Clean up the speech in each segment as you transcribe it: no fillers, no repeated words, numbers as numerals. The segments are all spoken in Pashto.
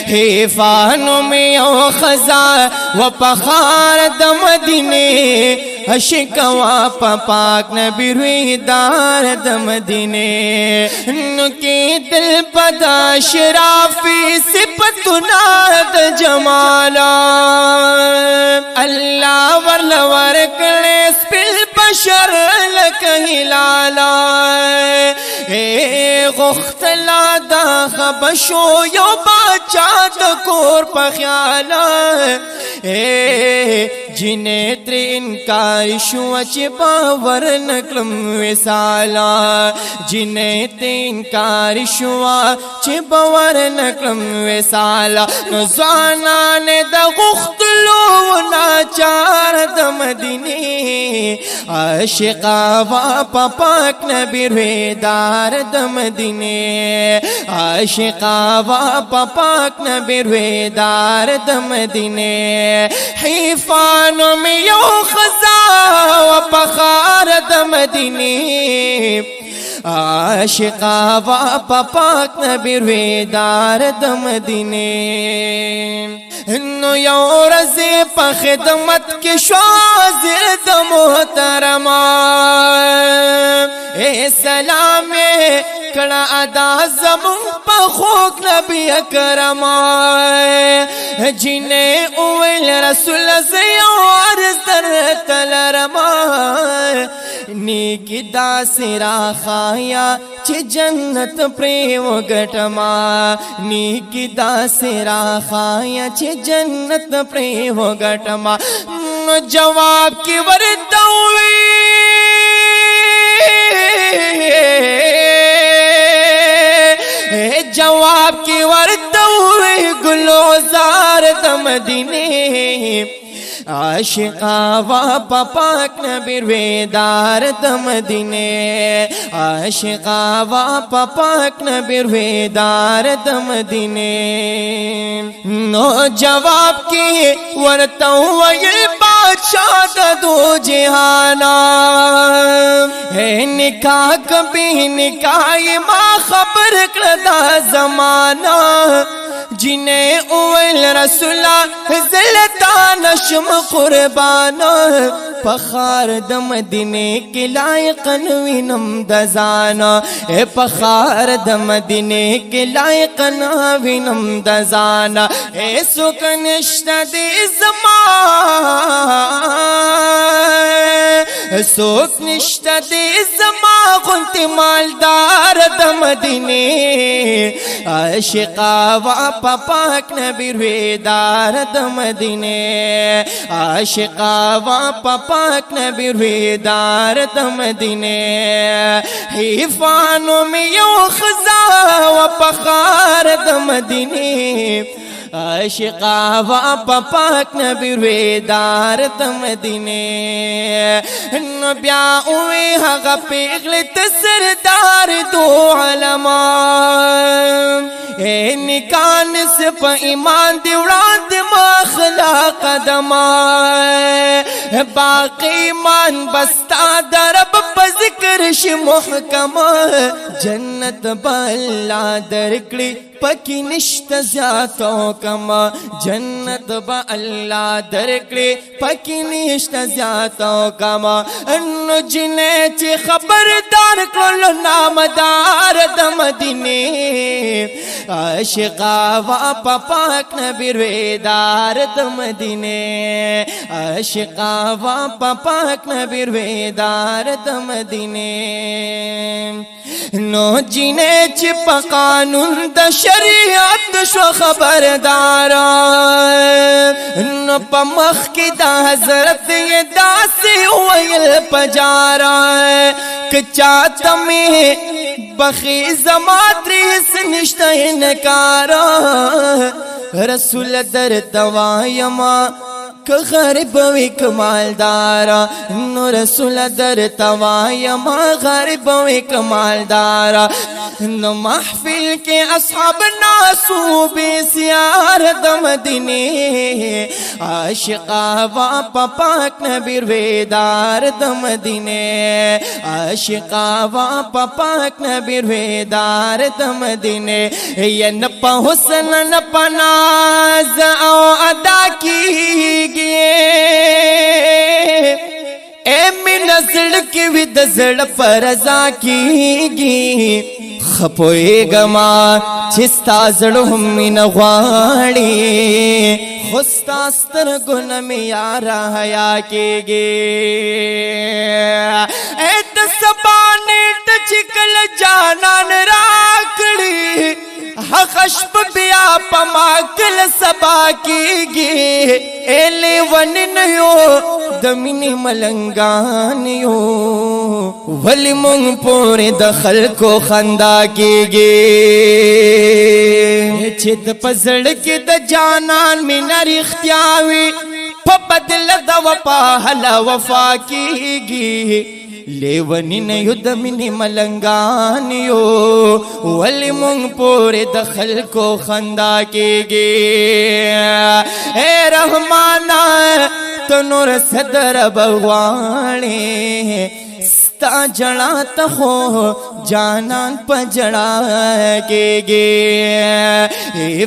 حیفانو می او خزا و پخار د مدینه عشق وا پاک نبی روی دار د مدینه نو کې دل پدا شرافی صفتنا د جمالا الله ورلور کړي سپل بشر لکه هلالا غختلا دا خبشو یو باچا د کور په خیالا جنې تر انکار شو چې باور نکړم وسالا جنې ته انکار شو چې باور نکړم وسالا نو ځوانان د غختلو ناچار د مدینه عاشقا وا پاک نبی رویدار د مدینه عاشقا وا پاک نبی رویدار د مدینه حیفانو می یو خزا و پخار د مدینه عاشقا وا پاک نبی رویدار د مدینه نو یو رزی پا خدمت کی شوازر د محترما اے سلام کڑا ادا زمون پا خوک نبی اکرما جنہیں اویل رسول زیو عرض در تلرما نیکی دا سرا خایا چی جنت پریو گٹما نیکی دا سرا خایا چی جنت پریو گٹما جواب کی وردوی جواب کی وردوی گلو زار د مدینه عاشقا وا پاک نبی رویدار د مدینه عاشقا وا پاک نبی رویدار د مدینه نو جواب کی ورتو ویل بادشاہ د دو جہانا ہے نکاح کبھی نکاح ما خبر کړه زمانہ جنہیں اویل رسولہ زلتا نشم قربانا پخار د مدینے کی لائق نوینم دزانا اے پخار د مدینے کی لائق نوینم دزانا اے سکنشت دی زمان سکنشت دی زمان غنت مالدار د مدینے عاشقا وا پاک نبی رویدار د مدینه عاشقا وا پاک نبی رویدار د مدینه حیفانو می یو خزا و پخار د مدینه عاشقا وا پاک نبی رویدار د مدینه نو بیا اوی هغه پیغله سردار دو علما اے نکان سے پا ایمان دیوڑان دی ماخلا قدما باقی ایمان بستا درب پا ذکر شی محکما جنت با اللہ درکڑی پکی نشت زیادو کما جنت با اللہ درکڑی پکی نشت زیادو کما انو جنہیں چی خبردار کرلو نامدار د مدینے عاشقا وا پاک نبی رویدار د مدینے عاشقا وا پاک نبی رویدار د مدینے نو جنہیں چی پا قانون د شریعت شو خبردارا نو پا مخ کی دا حضرت یہ داسی ویل پجارا کچاتا میں بخی زماتری سنشتا انکارا رسول در توایما که غریب وی کمالدارا نو رسول در توایما غریب وی کمالدارا نو محفل کے اصحاب ناسو بی سیار د مدینے عاشقا وا پاک نبی رویدار د مدینے عاشقا وا پاک نبی رویدار د مدینے یا نپا حسن نپا ناز او ادا کیږي اے من زړ کې وې د زړ پر رضا کیږي خپوي گما چې ستا زړه هم مين غواړي خو ستا سترګو نه مې یاره حیا کېږي اے د سبا نیټه چې کله جانان راکړي هغه شپه بیا په ما کله سبا کېږي اے لیونی نه یو د مینې ملنګان یو ولې مونږ پورې د خلکو خندا کېږي چې د په زړه کې د جانان مینه رښتیا وي په بدله د وفا هله وفا کېږي لیونی نه یو د مینې ملنګان یو ولې مونږ پورې د خلکو خندا کېږي اے رحمانا تو نور صدر بغواړي ستا جڑا ته خو جانان په جڑا کېږي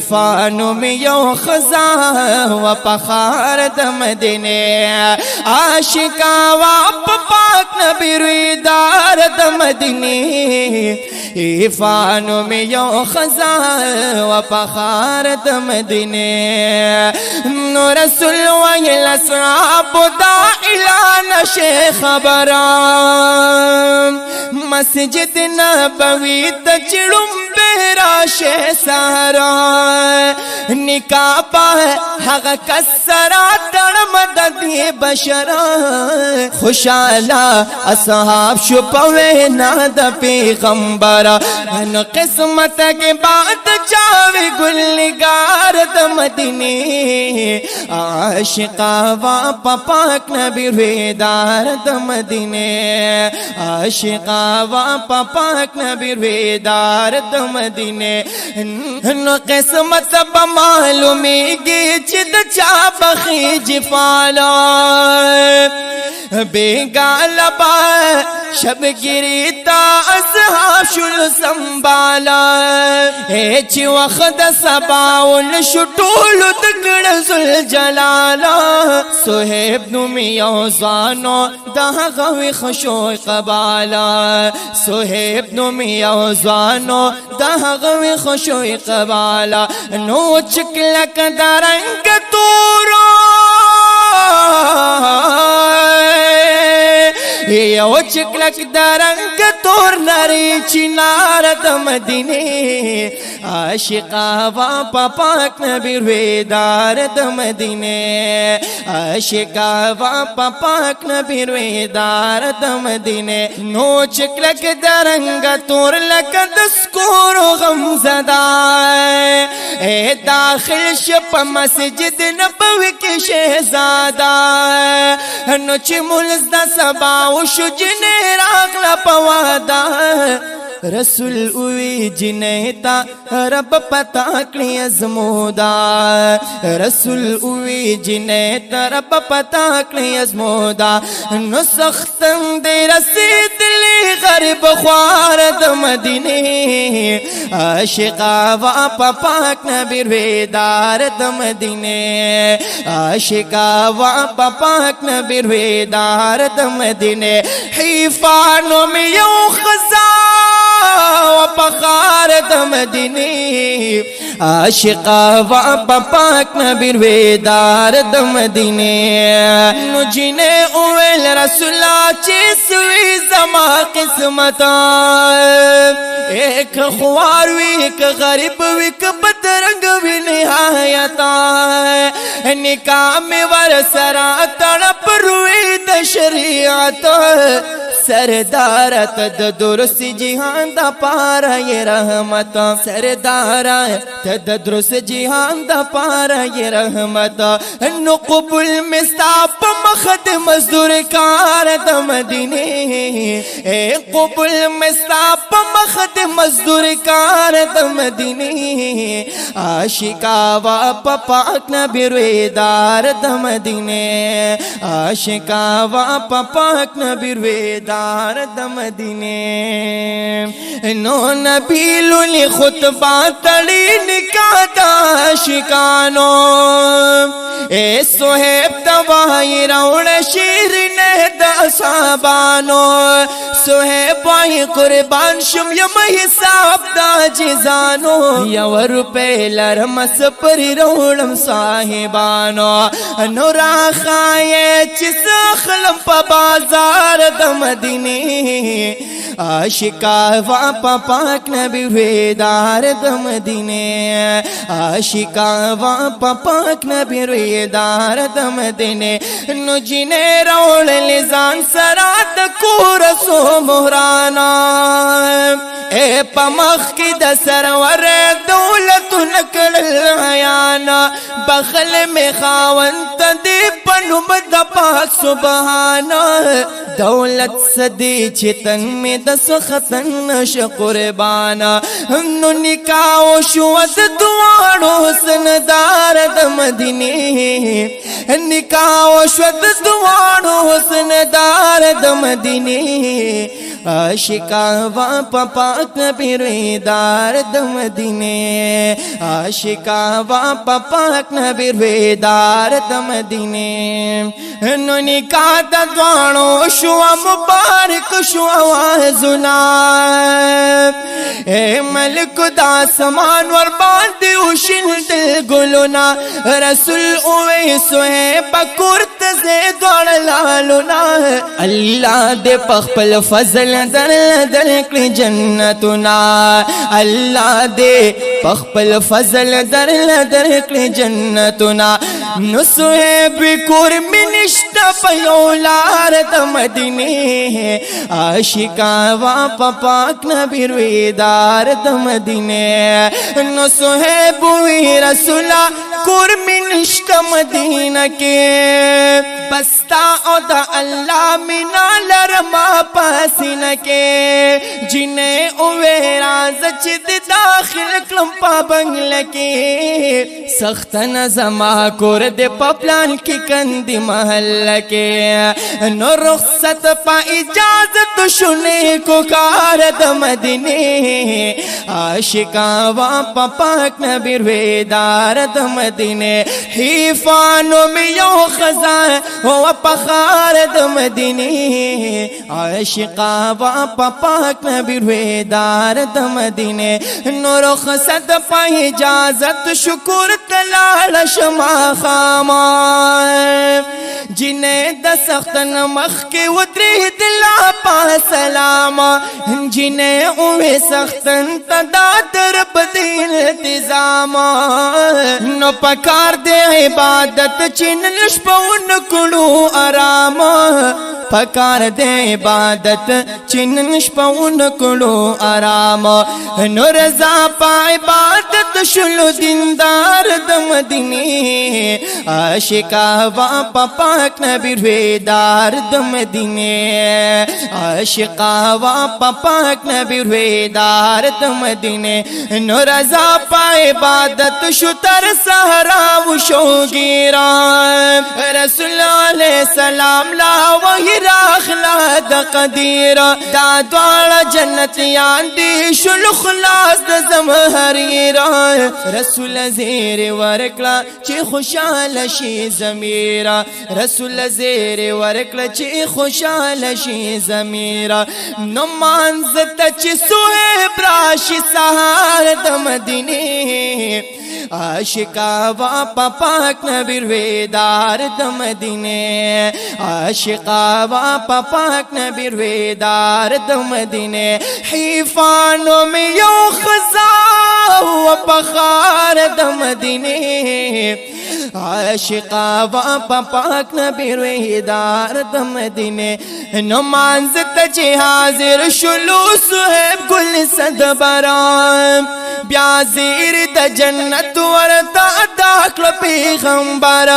فانو می یو خزا و پخار د مدینه عاشقا وا پاک نبی رویدار د مدینه فانو می یو خزا و پخار د مدینه نو رسول ویل اصحاب دا اعلان شیخ خبرام مسجد نبوی ته چړم راشه سارا نکاح په هغه کسرا تړم د دې بشر خوشاله اصحاب شو په وینا د پیغمبر نو قسمت کې بعد چاوي ګلګار د مدینه عاشقا وا پاک نبی رویدار د مدینه عاشقا وا پاک نبی رویدار د مدینه نو قسمت به معلومیږي چې د چا بخیج فالا بیگالبا شبگیری تا اصحاب شل سنبالا چی وقت سباون شطول دکڑ زل جلالا سوہیب نمی اوزانو دا غوی خشوی قبالا سوہیب نمی اوزانو دا غوی خشوی قبالا نو چکلک درنگ تورو یو چکلک درنگ تور نری چنار د مدینه عاشقا وا پاک نبی رویدار د مدینه عاشقا وا پاک نبی رویدار د مدینه نو چکلک درنگ تور لک د سکور غم زدا اے داخل شپ مسجد نبوی کې شهزادا نو چې مولز د سبا وشو جنه راغلا پوادا رسول اوی جنیتا رب پتا کړی ازمودا رسول اوی جنیتا رب پتا کړی ازمودا نو سختم دې رسیدلی غریب خوار د مدینه عاشقا وا پاک نبی رویدار د مدینه عاشقا وا پاک نبی رویدار د مدینه حیفانو می یو خزا و پخار د مدینه عاشقا وا پاک نبی رویدار د مدینه نو جنه اول رسول چې سوی زما قسمت ایک خوار وی ک غریب وی ک بدرنگ وی نهایتا نکاح می ور سرا تڑپ روی د شریعت سردار تد درست جهان دا پارا یہ رحمت سردار تد درست جهان دا پارا یہ رحمت نو قبول مستاپ مخد مزدور کار دا مدینے اے قبول مستاپ مخد مزدور کار دا مدینے عاشقا واپ پاک نبی رویدار دا مدینے عاشقا واپ پاک نبی رویدار دا مدینے نو نبی لولی خطبہ تڑی نکاح دا عاشقانو اے صحیب دوائی روڑ شیرین دا صحابانو صحیب وائی قربان شم یم حساب دا جزانو یو روپے لرمس پر روڑم صاحبانو نورا خائے چس خلم پا بازار دا مدینے عاشقا واپا پاک نبی رویدار دا مدینے عاشقا واپا پاک نبی رویدار دا مدینے نو جنے روڑ لزان سرات کورسو مہرانا اے پمخ کی دا سرور دولت نکڑ الحیانا بخل میں خاونت دی پنم دا پاک سبحانا دولت صدی چتن میں دس ختن نش قربانا نو نکاو شوت دوارو حسندار دا مدینے نکاو شوت دوارو حسندار دا مدینے عاشقا واپا پاک نبی رویدار دا مدینے عاشقا واپا پاک نبی رویدار دا مدینے نو نکاح دا دوانو شوا مبارک شوا وازنا اے ملک دا سمان ور باندی وشل دل گلونا رسول اوے سوے بکورت زید وڑ لالونا اللہ دے پخپل فضل در کلی جنتنا اللہ دے پخپل فضل در کلی جنتنا نسوے بکور منشت پیولار دا مدینے عاشقا واپا پاک نبی رویدار دا مدینے نسوے بوی رسولا کور منشت مدینہ کے بستا او دا اللہ منا لرما پاسینہ کے جنہیں اوے راز چد داخل کلم پا بنگل کے سخت نظمہ کور دے پپلان کی کندی محل کے نو رخصت پا اجازت شنے کو کار دا مدینے عاشقا واپا پاک نبی رویدار دا مدینے حیفانو میں یو خزان واپا خار دا مدینے عاشقا واپا پاک نبی رویدار دا مدینے نو رخصت پا اجازت شکر تلال شما خامان جنہیں دا سخت نمخ کے ودری دلا پا سلاما جنہیں اوے سخت تدا درب دین التزاما نو پکار دے عبادت چنلش پون کڑو آراما پکار دے عبادت چنلش پون کڑو آراما نو رضا پا عبادت شلو دیندار دا مدینے عاشقا واپا پاک نبی رویدار دا مدینے عاشقا واپا پاک نبی رویدار دا مدینے نو رضا پا عبادت شتر سہرا وشو گیرا رسول علیہ السلام لا وحی راخلا دا قدیرا دا دوارا جنتیان دی شل خلاص دا زمہریرا رسول زیر ورکلا چی خوشحال شی زمیرا رسول زیر ورکلا چی خوشحال شی زمیرا نمانزت چی سوہب راشی سہار دا مدینے عاشقا واپا پاک نبی رویدار دا مدینے عاشقا واپا پاک نبی رویدار دا مدینے حیفانو میں یو خزا واپا خار دا مدینے عاشقا وا پاک نبی رویدار د مدینه نمانز تچ حاضر شلو صحب گل صد برام بیا زیر د جنت ورتا داخل پیغمبر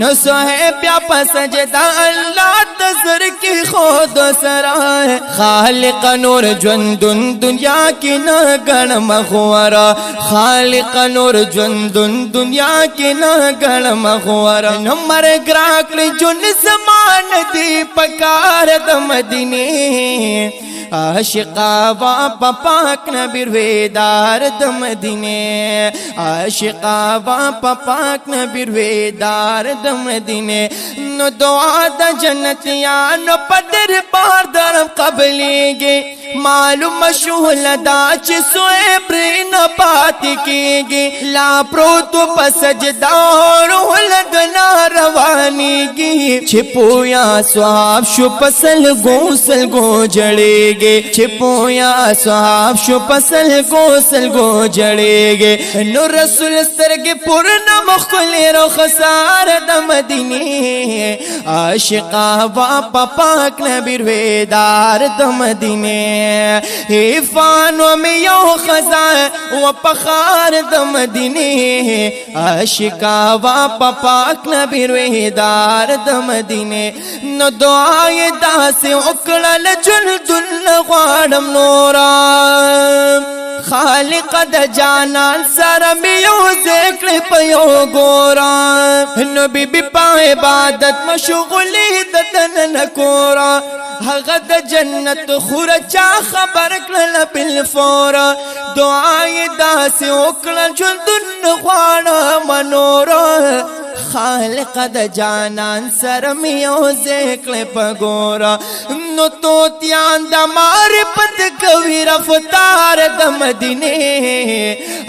نو صحب بیا پسجدہ اللہ تزر کی خود سرائے خالق نور جوندن دنیا کی نگن مغورا خالق نور جوندن دنیا کی نگن مغورا نمر گراکل جن زمان دی پکار د مدینے عاشقا وا پاک نبی رویدار د مدینے عاشقا وا پاک نبی رویدار د مدینے نو دعا د جنتیانو پدر بار در قبلیگی معلوم مشہول دا چی سوئے برین پاتی کیگی لا پروتو پسجدہ روح لگنا روانیگی چھپویا صحاب شو پسل گوسل گو جڑے گے چھپویا صحاب شو پسل گوسل گو جڑے گے نو رسول سرگ پورنا مخلی رو خسار دا مدینے عاشقا وا پاک نبی رویدار دا مدینے حیفانو میں یو خزان و پخار د مدینے عاشقا وا پاک نبی رویدار د مدینے نو دعای دا سے اکڑل جلدن غوارم نورا خالق د جانان سرم یو ذکر پیو گورا نبی بی پا عبادت مشغولی ددن نکورا حغد جنت خورچا خبر کلل بالفورا دعای دا سے اکڑل جلدن غوارم منورا خالق د جانان سرم یو ذکر پگورا نو توتیان دا معرفت کوي رفتار د مدینے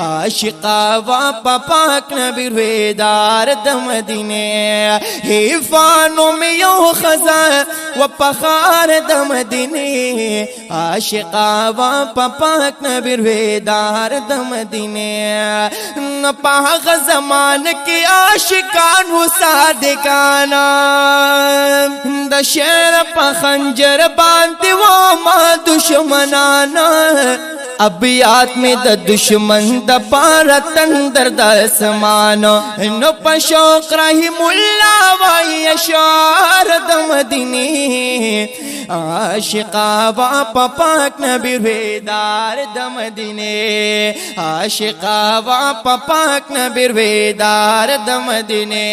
عاشقا وا پاک نبی رویدار د مدینے حیفانو میں یو خزان و پخار د مدینے عاشقا وا پاک نبی رویدار د مدینے پاغ زمان کی عاشقان و صادقانا د شعر پا خنجر باندی و ما دشمنانا ابیات میں د دشمن د پارا تندر د اسمانو نو پا شوق رحم اللہ وائی اشار د مدینے عاشقا وا پاک نبی رویدار د مدینے عاشقا وا پاک نبی رویدار د مدینے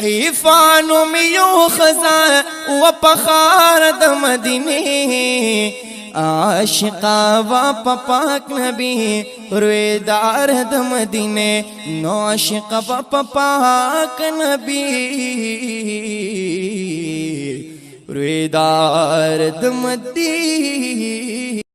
حیفانو میں یو خزان و پخار د مدینے عاشقا وا پاک نبی رویدار د مدینے نو عاشقا وا پاک نبی رویدار د مدینے